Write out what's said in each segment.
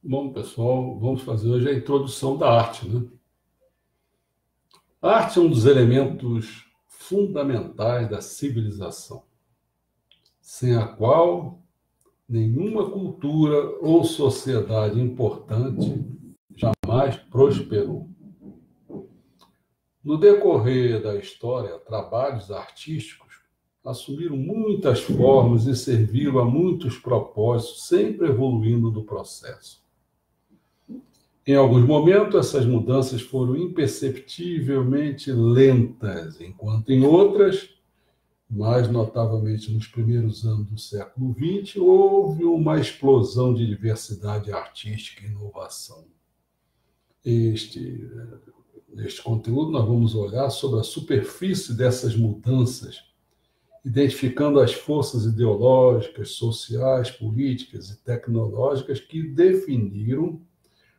Bom, pessoal, vamos fazer hoje a introdução da arte, né? A arte é um dos elementos fundamentais da civilização, sem a qual nenhuma cultura ou sociedade importante jamais prosperou. No decorrer da história, trabalhos artísticos assumiram muitas formas e serviram a muitos propósitos, sempre evoluindo no processo. Em alguns momentos, essas mudanças foram imperceptivelmente lentas, enquanto em outras, mais notavelmente nos primeiros anos do século XX, houve uma explosão de diversidade artística e inovação. Neste conteúdo, nós vamos olhar sobre a superfície dessas mudanças, identificando as forças ideológicas, sociais, políticas e tecnológicas que definiram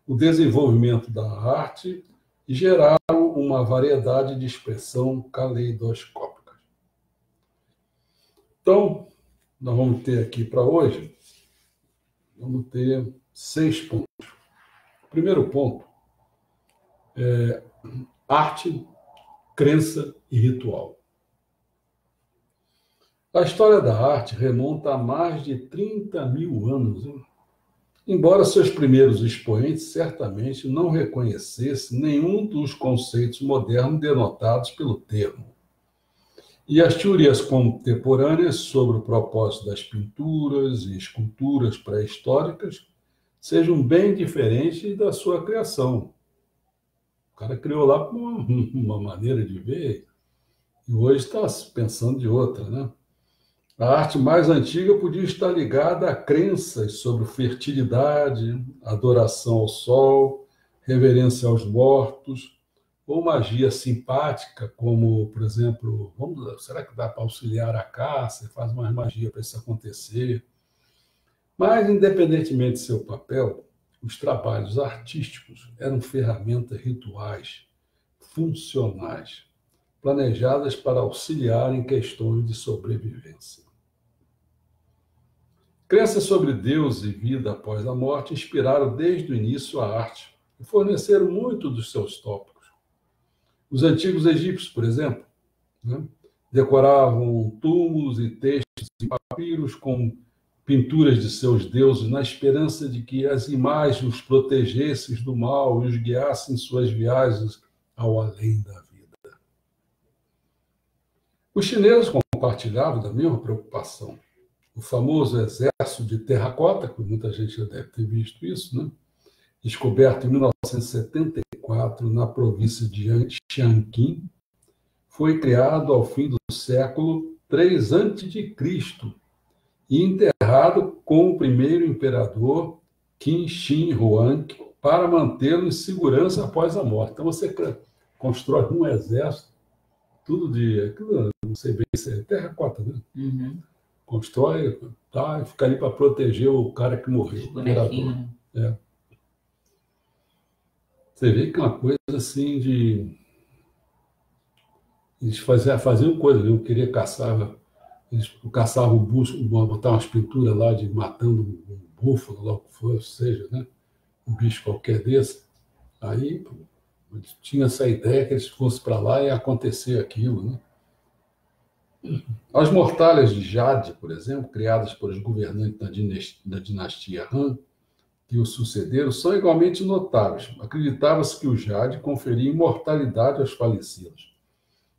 o desenvolvimento da arte e geraram uma variedade de expressão caleidoscópica. Então, nós vamos ter aqui para hoje, vamos ter 6 pontos. O primeiro ponto é arte, crença e ritual. A história da arte remonta a mais de 30 mil anos, hein? Embora seus primeiros expoentes certamente não reconhecessem nenhum dos conceitos modernos denotados pelo termo. E as teorias contemporâneas sobre o propósito das pinturas e esculturas pré-históricas sejam bem diferentes da sua criação. O cara criou lá com uma maneira de ver e hoje está pensando de outra, né? A arte mais antiga podia estar ligada a crenças sobre fertilidade, adoração ao sol, reverência aos mortos, ou magia simpática, como, por exemplo, será que dá para auxiliar a caça? Faz uma magia para isso acontecer. Mas, independentemente de seu papel, os trabalhos artísticos eram ferramentas rituais, funcionais, planejadas para auxiliar em questões de sobrevivência. Crenças sobre Deus e vida após a morte inspiraram desde o início a arte e forneceram muito dos seus tópicos. Os antigos egípcios, por exemplo, decoravam túmulos e textos e papiros com pinturas de seus deuses na esperança de que as imagens os protegessem do mal e os guiassem em suas viagens ao além da vida. Os chineses compartilhavam da mesma preocupação. O famoso exército de terracota, que muita gente já deve ter visto isso, né? Descoberto em 1974 na província de Xianqing, foi criado ao fim do século III a.C. e enterrado com o primeiro imperador Qin Shi Huang para mantê-lo em segurança após a morte. Então você constrói um exército, tudo de, não sei bem se é terracota, né? Uhum. Constrói, tá, e fica ali para proteger o cara que morreu. Bonequinho. É. Você vê que é uma coisa assim de... Eles faziam coisa, não queria caçar, eles caçavam o búfalo, botavam umas pinturas lá de matando um búfalo, lá o que for, seja, né? Um bicho qualquer desse. Aí tinha essa ideia que eles fossem para lá e ia acontecer aquilo, né? As mortalhas de jade, por exemplo, criadas pelos governantes da dinastia Han, que o sucederam, são igualmente notáveis. Acreditava-se que o jade conferia imortalidade aos falecidos.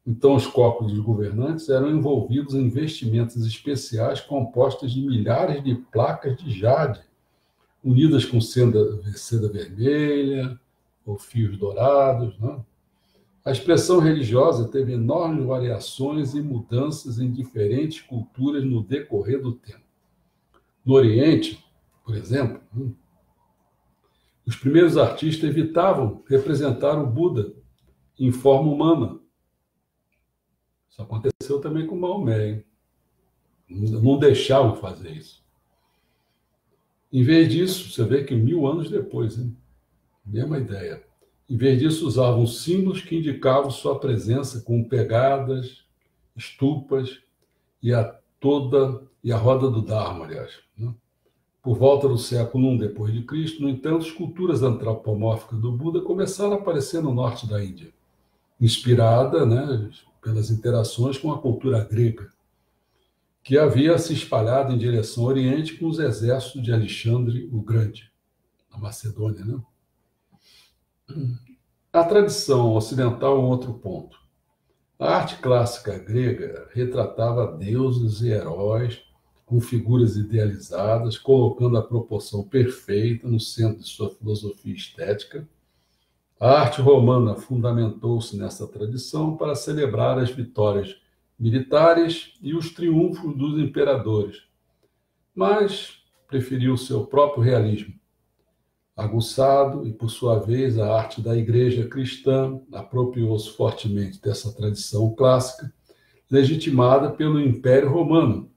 Então, os corpos dos governantes eram envolvidos em vestimentas especiais compostas de milhares de placas de jade, unidas com seda vermelha ou fios dourados, né? A expressão religiosa teve enormes variações e mudanças em diferentes culturas no decorrer do tempo. No Oriente, por exemplo, os primeiros artistas evitavam representar o Buda em forma humana. Isso aconteceu também com Maomé, hein? Não deixavam fazer isso. Em vez disso, você vê que 1000 anos depois, hein? Mesma ideia. Em vez disso, usavam símbolos que indicavam sua presença com pegadas, estupas e a toda e a roda do Dharma, aliás, né? Por volta do século I depois de Cristo, no entanto, esculturas antropomórficas do Buda começaram a aparecer no norte da Índia, inspirada, né, pelas interações com a cultura grega, que havia se espalhado em direção ao Oriente com os exércitos de Alexandre o Grande, na Macedônia, né? A tradição ocidental é um outro ponto. A arte clássica grega retratava deuses e heróis com figuras idealizadas, colocando a proporção perfeita no centro de sua filosofia estética. A arte romana fundamentou-se nessa tradição para celebrar as vitórias militares e os triunfos dos imperadores, mas preferiu seu próprio realismo, aguçado, e, por sua vez, a arte da Igreja cristã apropriou-se fortemente dessa tradição clássica, legitimada pelo Império Romano.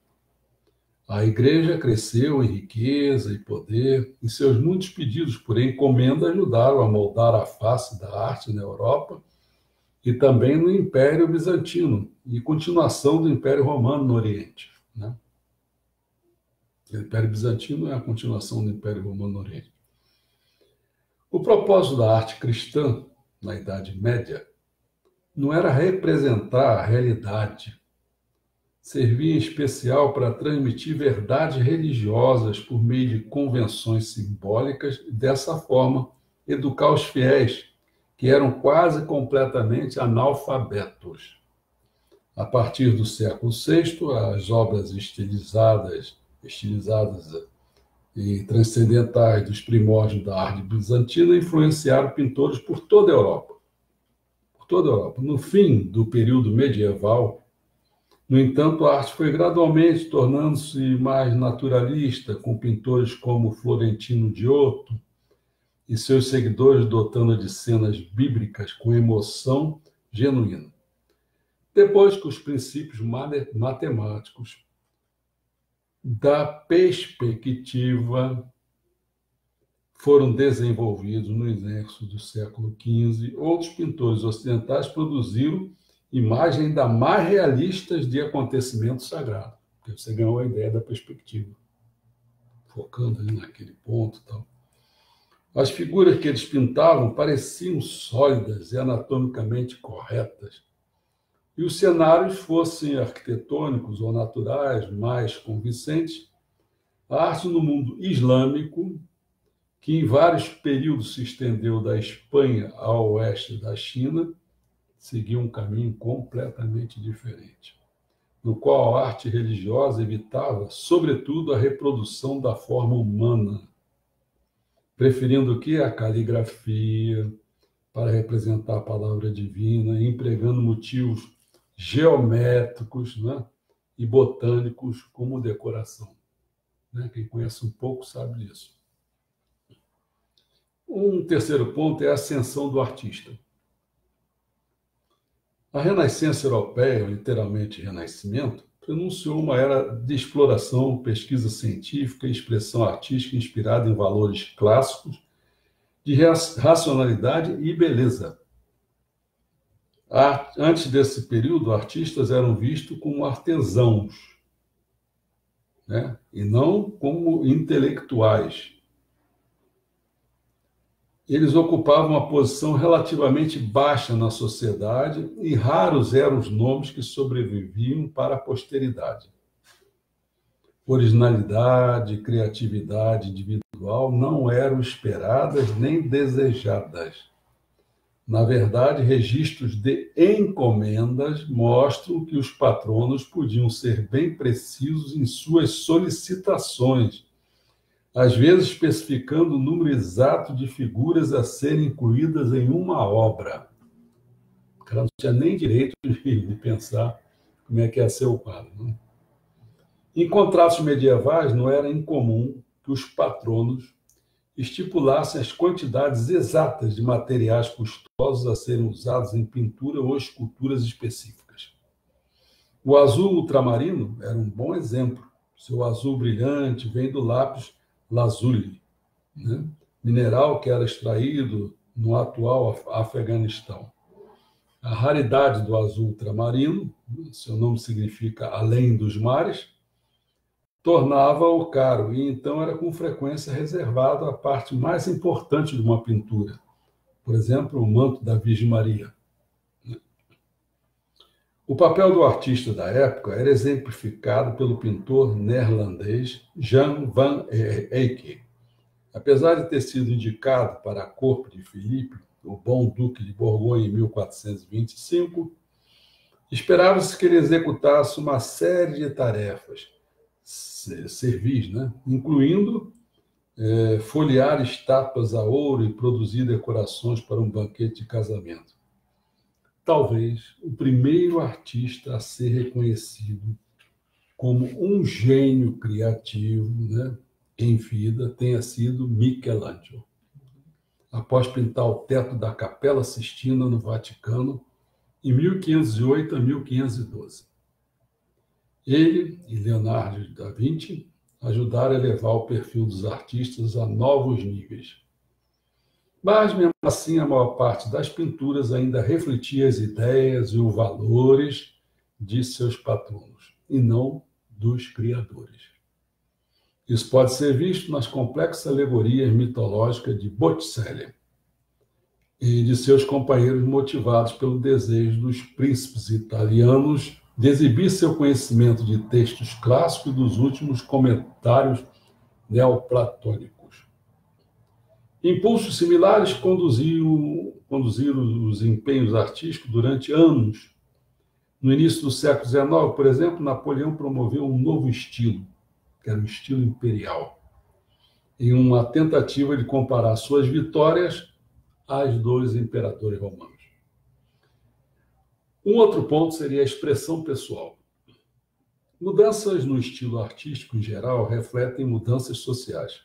A Igreja cresceu em riqueza e poder, e seus muitos pedidos por encomenda ajudaram a moldar a face da arte na Europa e também no Império Bizantino, e continuação do Império Romano no Oriente, né? O Império Bizantino é a continuação do Império Romano no Oriente. O propósito da arte cristã, na Idade Média, não era representar a realidade. Servia em especial para transmitir verdades religiosas por meio de convenções simbólicas e, dessa forma, educar os fiéis, que eram quase completamente analfabetos. A partir do século VI, as obras estilizadas e transcendentais dos primórdios da arte bizantina influenciaram pintores por toda a Europa. Por toda a Europa. No fim do período medieval, no entanto, a arte foi gradualmente tornando-se mais naturalista, com pintores como Florentino Giotto e seus seguidores dotando de cenas bíblicas com emoção genuína. Depois que os princípios matemáticos da perspectiva foram desenvolvidos no início do século XV, outros pintores ocidentais produziram imagens ainda mais realistas de acontecimentos sagrados, porque você ganhou a ideia da perspectiva, focando ali naquele ponto e tal. As figuras que eles pintavam pareciam sólidas e anatomicamente corretas, e os cenários, fossem arquitetônicos ou naturais, mais convincentes. A arte no mundo islâmico, que em vários períodos se estendeu da Espanha ao oeste da China, seguiu um caminho completamente diferente, no qual a arte religiosa evitava, sobretudo, a reprodução da forma humana, preferindo o quê? A caligrafia, para representar a palavra divina, empregando motivos geométricos, né, e botânicos como decoração, né? Quem conhece um pouco sabe disso. Um terceiro ponto é a ascensão do artista. A Renascença Europeia, literalmente Renascimento, pronunciou uma era de exploração, pesquisa científica e expressão artística inspirada em valores clássicos de racionalidade e beleza. Antes desse período, artistas eram vistos como artesãos, né? E não como intelectuais. Eles ocupavam uma posição relativamente baixa na sociedade e raros eram os nomes que sobreviviam para a posteridade. Originalidade, criatividade individual não eram esperadas nem desejadas. Na verdade, registros de encomendas mostram que os patronos podiam ser bem precisos em suas solicitações, às vezes especificando o número exato de figuras a serem incluídas em uma obra. O cara não tinha nem direito de pensar como é que ia ser o quadro, né? Em contratos medievais, não era incomum que os patronos estipulassem as quantidades exatas de materiais custosos a serem usados em pintura ou esculturas específicas. O azul ultramarino era um bom exemplo. Seu azul brilhante vem do lápis lazuli, né? Mineral que era extraído no atual Afeganistão. A raridade do azul ultramarino, seu nome significa além dos mares, tornava-o caro, e então era com frequência reservado à parte mais importante de uma pintura, por exemplo, o manto da Virgem Maria. O papel do artista da época era exemplificado pelo pintor neerlandês Jan van Eyck. Apesar de ter sido indicado para a corte de Filipe, o bom duque de Borgonha, em 1425, esperava-se que ele executasse uma série de tarefas, servis, né? Incluindo folhear estátuas a ouro e produzir decorações para um banquete de casamento. Talvez o primeiro artista a ser reconhecido como um gênio criativo, né, em vida tenha sido Michelangelo. Após pintar o teto da Capela Sistina no Vaticano, em 1508 a 1512. Ele e Leonardo da Vinci ajudaram a elevar o perfil dos artistas a novos níveis. Mas, mesmo assim, a maior parte das pinturas ainda refletia as ideias e os valores de seus patronos, e não dos criadores. Isso pode ser visto nas complexas alegorias mitológicas de Botticelli e de seus companheiros, motivados pelo desejo dos príncipes italianos de exibir seu conhecimento de textos clássicos e dos últimos comentários neoplatônicos. Impulsos similares conduziram os empenhos artísticos durante anos. No início do século XIX, por exemplo, Napoleão promoveu um novo estilo, que era o estilo imperial, em uma tentativa de comparar suas vitórias às dos imperadores romanos. Um outro ponto seria a expressão pessoal. Mudanças no estilo artístico, em geral, refletem mudanças sociais.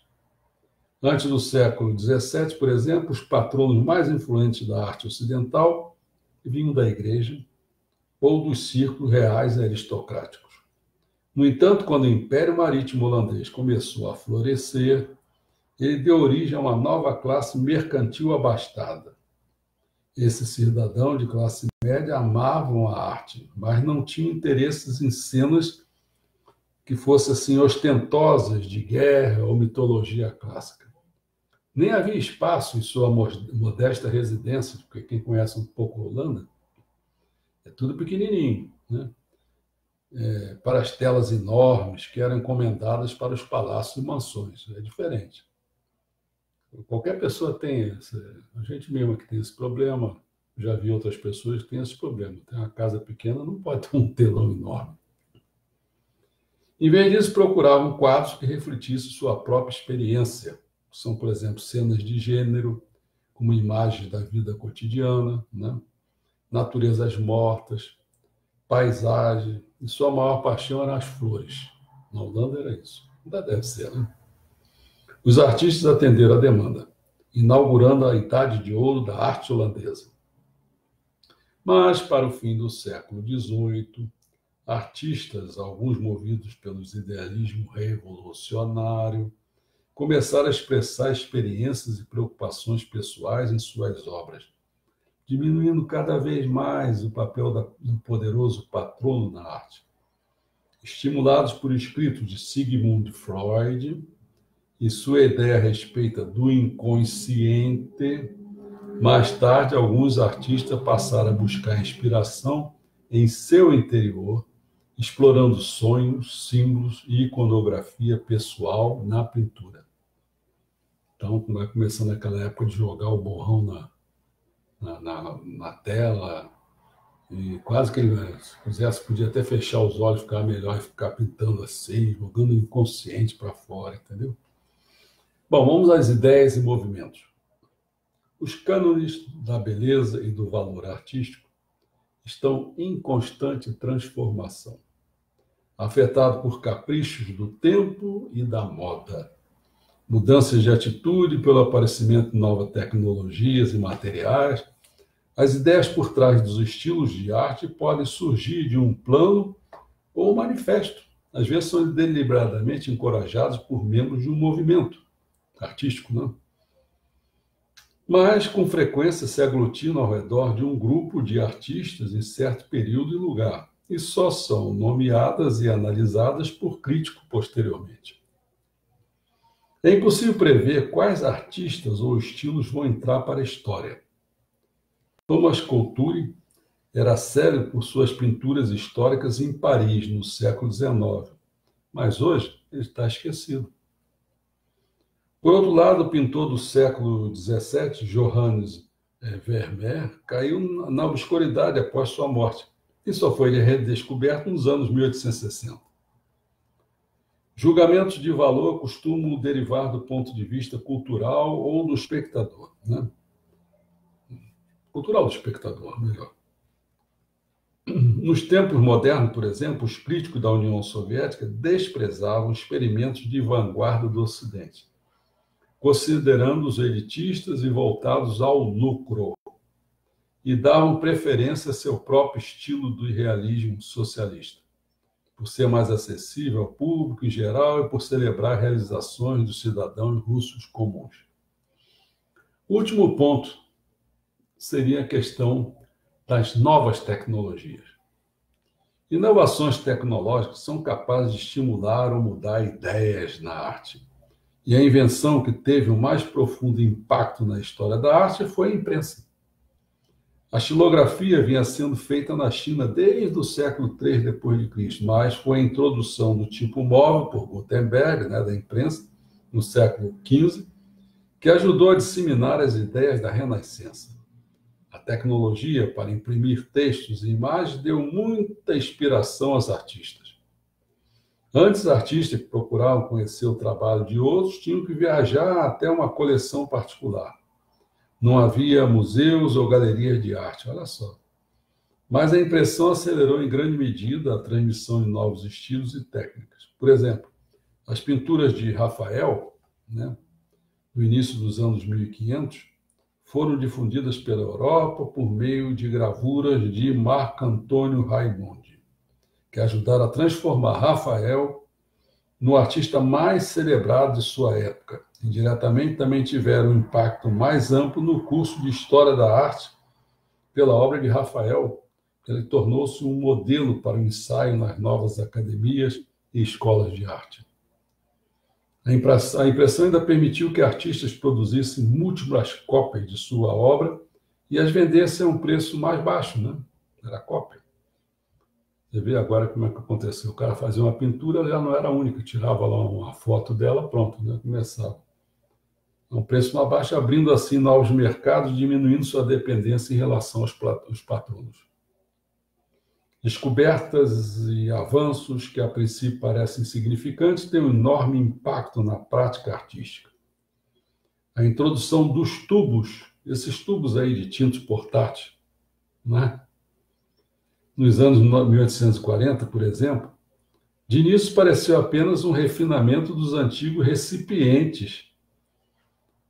Antes do século XVII, por exemplo, os patronos mais influentes da arte ocidental vinham da igreja ou dos círculos reais e aristocráticos. No entanto, quando o Império Marítimo Holandês começou a florescer, ele deu origem a uma nova classe mercantil abastada. Esses cidadãos de classe média amavam a arte, mas não tinham interesses em cenas que fossem assim ostentosas de guerra ou mitologia clássica. Nem havia espaço em sua modesta residência, porque quem conhece um pouco a Holanda, é tudo pequenininho, né? Para as telas enormes que eram encomendadas para os palácios e mansões. É diferente. Qualquer pessoa tem, a gente mesmo que tem esse problema, já vi outras pessoas que têm esse problema. Tem uma casa pequena, não pode ter um telão enorme. Em vez disso, procuravam quadros que refletissem sua própria experiência. São, por exemplo, cenas de gênero, como imagens da vida cotidiana, né? Naturezas mortas, paisagem, e sua maior paixão eram as flores. Na Holanda era isso. Ainda deve ser, né? Os artistas atenderam a demanda, inaugurando a idade de ouro da arte holandesa. Mas, para o fim do século XVIII, artistas, alguns movidos pelos idealismo revolucionário, começaram a expressar experiências e preocupações pessoais em suas obras, diminuindo cada vez mais o papel do poderoso patrono na arte. Estimulados por escritos de Sigmund Freud e sua ideia a respeito do inconsciente, mais tarde alguns artistas passaram a buscar inspiração em seu interior, explorando sonhos, símbolos e iconografia pessoal na pintura. Então, vai começando aquela época de jogar o borrão na tela, e quase que ele, se quisesse, podia até fechar os olhos, ficar melhor e ficar pintando assim, jogando o inconsciente para fora, entendeu? Bom, vamos às ideias e movimentos. Os cânones da beleza e do valor artístico estão em constante transformação, afetados por caprichos do tempo e da moda, mudanças de atitude pelo aparecimento de novas tecnologias e materiais. As ideias por trás dos estilos de arte podem surgir de um plano ou um manifesto. Às vezes são deliberadamente encorajados por membros de um movimento artístico, não? Mas, com frequência, se aglutinam ao redor de um grupo de artistas em certo período e lugar. e só são nomeadas e analisadas por crítico posteriormente. É impossível prever quais artistas ou estilos vão entrar para a história. Thomas Couture era célebre por suas pinturas históricas em Paris, no século XIX, mas hoje ele está esquecido. Por outro lado, o pintor do século XVII, Johannes Vermeer, caiu na obscuridade após sua morte e só foi redescoberto nos anos 1860. Julgamentos de valor costumam derivar do ponto de vista cultural ou do espectador, né? Cultural do espectador, melhor. Nos tempos modernos, por exemplo, os críticos da União Soviética desprezavam experimentos de vanguarda do Ocidente, considerando-os elitistas e voltados ao lucro, e davam preferência a seu próprio estilo do realismo socialista, por ser mais acessível ao público em geral e por celebrar realizações dos cidadãos russos comuns. O último ponto seria a questão das novas tecnologias. Inovações tecnológicas são capazes de estimular ou mudar ideias na arte. E a invenção que teve o mais profundo impacto na história da arte foi a imprensa. A xilografia vinha sendo feita na China desde o século III d.C., mas foi a introdução do tipo móvel por Gutenberg, da imprensa, no século XV, que ajudou a disseminar as ideias da Renascença. A tecnologia para imprimir textos e imagens deu muita inspiração aos artistas. Antes, artistas que procuravam conhecer o trabalho de outros tinham que viajar até uma coleção particular. Não havia museus ou galerias de arte, olha só. Mas a impressão acelerou em grande medida a transmissão de novos estilos e técnicas. Por exemplo, as pinturas de Rafael, no início dos anos 1500, foram difundidas pela Europa por meio de gravuras de Marco Antônio Raimondi, que ajudaram a transformar Rafael no artista mais celebrado de sua época. Indiretamente, também tiveram um impacto mais amplo no curso de História da Arte pela obra de Rafael. Ele tornou-se um modelo para o ensaio nas novas academias e escolas de arte. A impressão ainda permitiu que artistas produzissem múltiplas cópias de sua obra e as vendessem a um preço mais baixo, Era cópia. Você vê agora como é que aconteceu. O cara fazia uma pintura, já não era única, tirava lá uma foto dela, pronto, começava. A um preço mais baixo, abrindo assim novos mercados, diminuindo sua dependência em relação aos patronos. Descobertas e avanços que a princípio parecem insignificantes têm um enorme impacto na prática artística. A introdução dos tubos, esses tubos aí de tintos portáteis, nos anos 1840, por exemplo, de início pareceu apenas um refinamento dos antigos recipientes,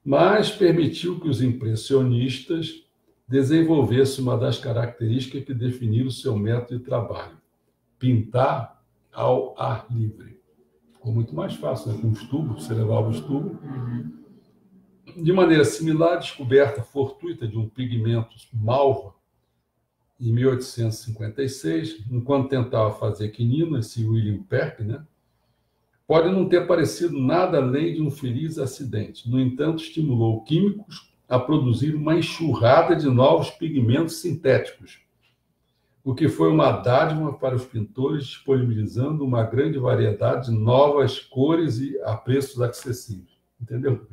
mas permitiu que os impressionistas desenvolvesse uma das características que definiram o seu método de trabalho: pintar ao ar livre. Ficou muito mais fácil, com os tubos, você levava os tubos. De maneira similar, a descoberta fortuita de um pigmento malva, em 1856, enquanto tentava fazer quinino, esse William Perk, pode não ter parecido nada além de um feliz acidente. No entanto, estimulou químicos a produzir uma enxurrada de novos pigmentos sintéticos, o que foi uma dádiva para os pintores, disponibilizando uma grande variedade de novas cores e a preços acessíveis. Entendeu?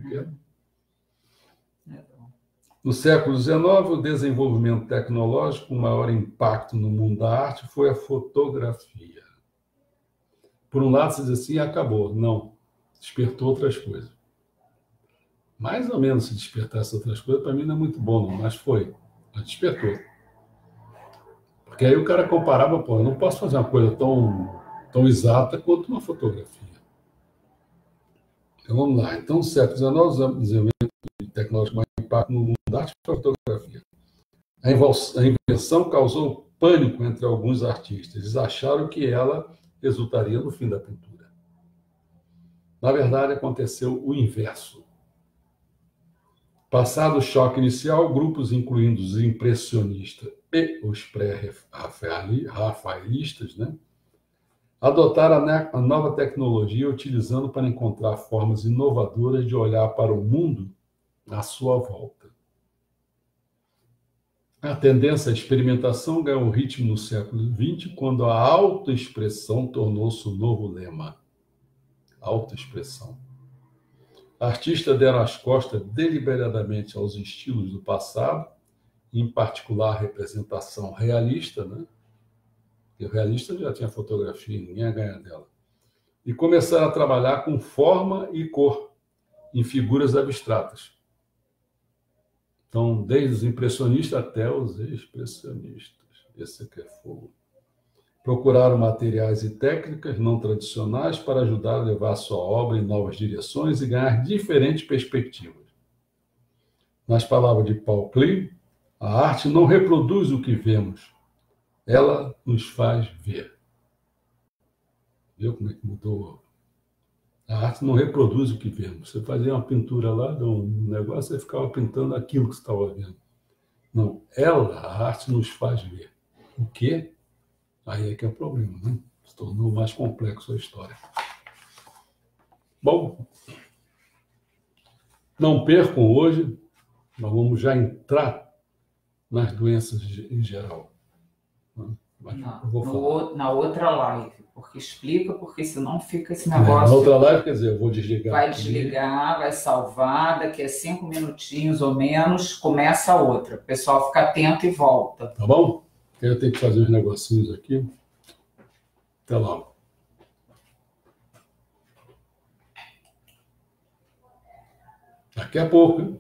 No século XIX, o desenvolvimento tecnológico com maior impacto no mundo da arte foi a fotografia. Por um lado, você diz assim, acabou. Não, despertou outras coisas. Mais ou menos se despertasse outras coisas, para mim não é muito bom, não, mas foi. Mas despertou. Porque aí o cara comparava, eu não posso fazer uma coisa tão exata quanto uma fotografia. Então vamos lá. Então, no século XIX, o desenvolvimento tecnológico mais impacto no mundo da arte foi a fotografia. A invenção causou pânico entre alguns artistas. Eles acharam que ela resultaria no fim da pintura. Na verdade, aconteceu o inverso. Passado o choque inicial, grupos incluindo os impressionistas e os pré-rafaelistas, né, adotaram a nova tecnologia utilizando para encontrar formas inovadoras de olhar para o mundo à sua volta. A tendência à experimentação ganhou ritmo no século XX, quando a autoexpressão tornou-se o novo lema. Autoexpressão. Artistas deram as costas deliberadamente aos estilos do passado, em particular a representação realista, né? E o realista já tinha fotografia, ninguém ia ganhar dela. E começaram a trabalhar com forma e cor, em figuras abstratas. Então, desde os impressionistas até os expressionistas. Esse aqui é fogo. Procuraram materiais e técnicas não tradicionais para ajudar a levar a sua obra em novas direções e ganhar diferentes perspectivas. Nas palavras de Paul Klee, a arte não reproduz o que vemos, ela nos faz ver. Viu como é que mudou? A arte não reproduz o que vemos. Você fazia uma pintura lá, um negócio, você ficava pintando aquilo que você estava vendo. Não, a arte nos faz ver. O quê? Aí é que é o problema, né? Se tornou mais complexo a história. Bom, não percam hoje, nós vamos já entrar nas doenças em geral. Na outra live, porque explica, porque senão fica esse negócio. Na outra live, quer dizer, eu vou desligar. Vai desligar, vai salvar, daqui a 5 minutinhos ou menos, começa a outra. O pessoal fica atento e volta. Tá bom? Eu tenho que fazer uns negocinhos aqui. Até logo. Daqui a pouco, hein?